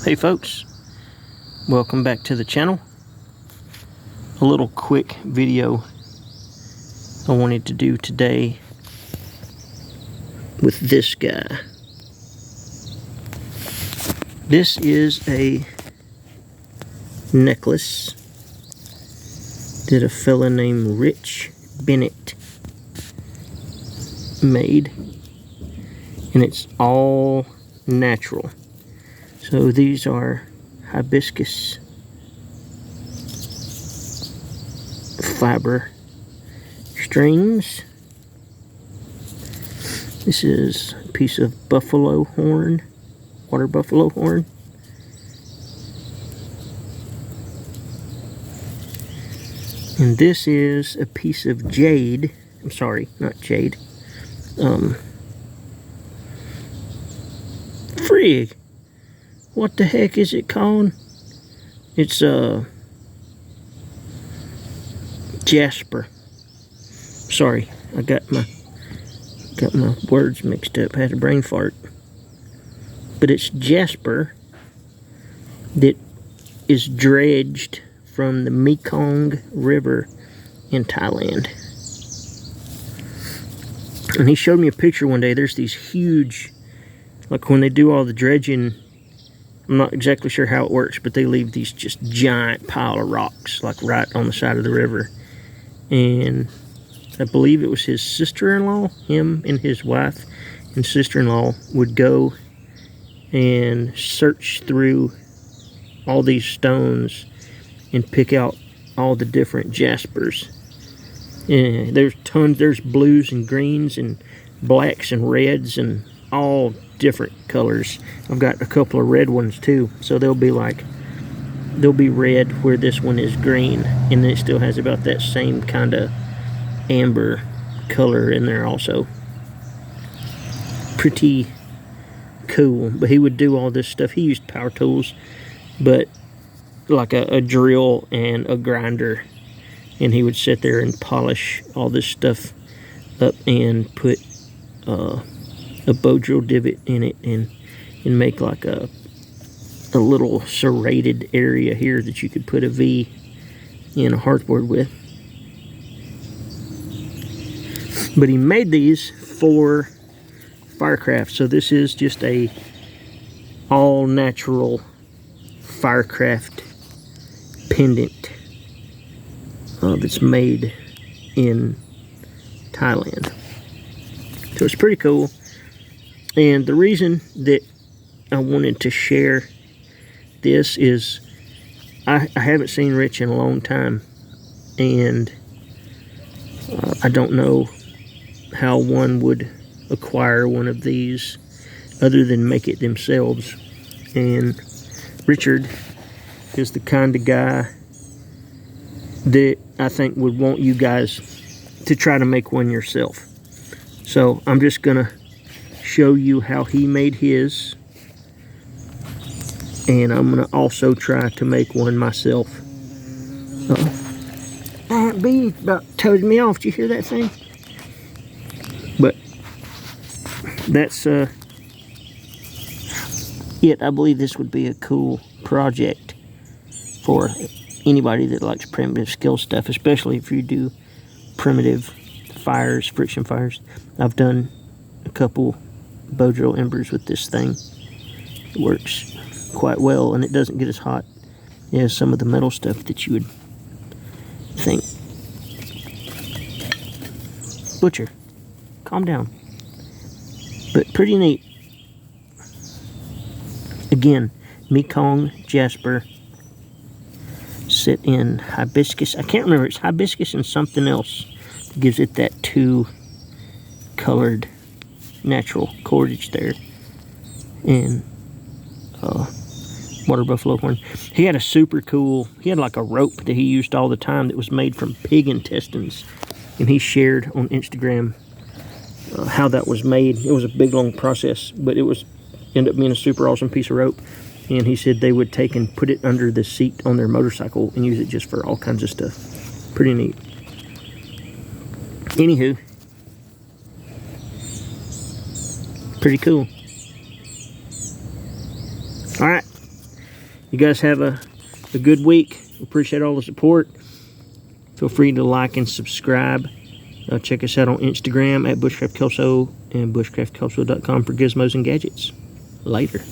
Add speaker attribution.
Speaker 1: Hey folks, welcome back to the channel. A little quick video I wanted to do today with this guy. This is a necklace that a fella named Rich Bennett made, and it's all natural. So these are hibiscus fiber strings. This is a piece of buffalo horn, water buffalo horn. And this is a piece of jade. I'm sorry, not jade. Frig. What the heck is it called? It's jasper. Sorry, I got my words mixed up. I had a brain fart. But it's jasper that is dredged from the Mekong River in Thailand. And he showed me a picture one day. There's these huge, like when they do all the dredging, I'm not exactly sure how it works, but they leave these just giant pile of rocks, like right on the side of the river. And I believe it was his sister-in-law, him and his wife and sister-in-law would go and search through all these stones and pick out all the different jaspers. And there's tons, there's blues and greens and blacks and reds and all different colors. I've got a couple of red ones too, so they'll be red where this one is green, and then it still has about that same kind of amber color in there also. Pretty cool. But he would do all this stuff. He used power tools, but like a drill and a grinder, and he would sit there and polish all this stuff up and put a bowdrill divot in it and make like a little serrated area here that you could put a V in a hardboard with. But he made these for firecraft, so this is just a all natural firecraft pendant that's made in Thailand. So it's pretty cool. And the reason that I wanted to share this is I haven't seen Rich in a long time, and I don't know how one would acquire one of these other than make it themselves. And Richard is the kind of guy that I think would want you guys to try to make one yourself. So I'm just gonna show you how he made his, and I'm gonna also try to make one myself. That bee about toed me off. Did you hear that thing? But that's it. I believe this would be a cool project for anybody that likes primitive skill stuff, especially if you do primitive fires, friction fires. I've done a couple bowdrill embers with this thing. It works quite well, and it doesn't get as hot as some of the metal stuff that you would think. Butcher, calm down. But pretty neat. Again, Mekong jasper set in hibiscus. I can't remember, it's hibiscus and something else that gives it that two colored natural cordage there. And water buffalo horn. He had a super cool, he had like a rope that he used all the time that was made from pig intestines, and he shared on Instagram how that was made. It was a big long process, but it ended up being a super awesome piece of rope. And he said they would take and put it under the seat on their motorcycle and use it just for all kinds of stuff. Pretty neat. Anywho, pretty cool. Alright, You guys have a good week. Appreciate all the support. Feel free to like and subscribe. Check us out on Instagram at Bushcraft Kelso and bushcraftkelso.com for gizmos and gadgets. Later.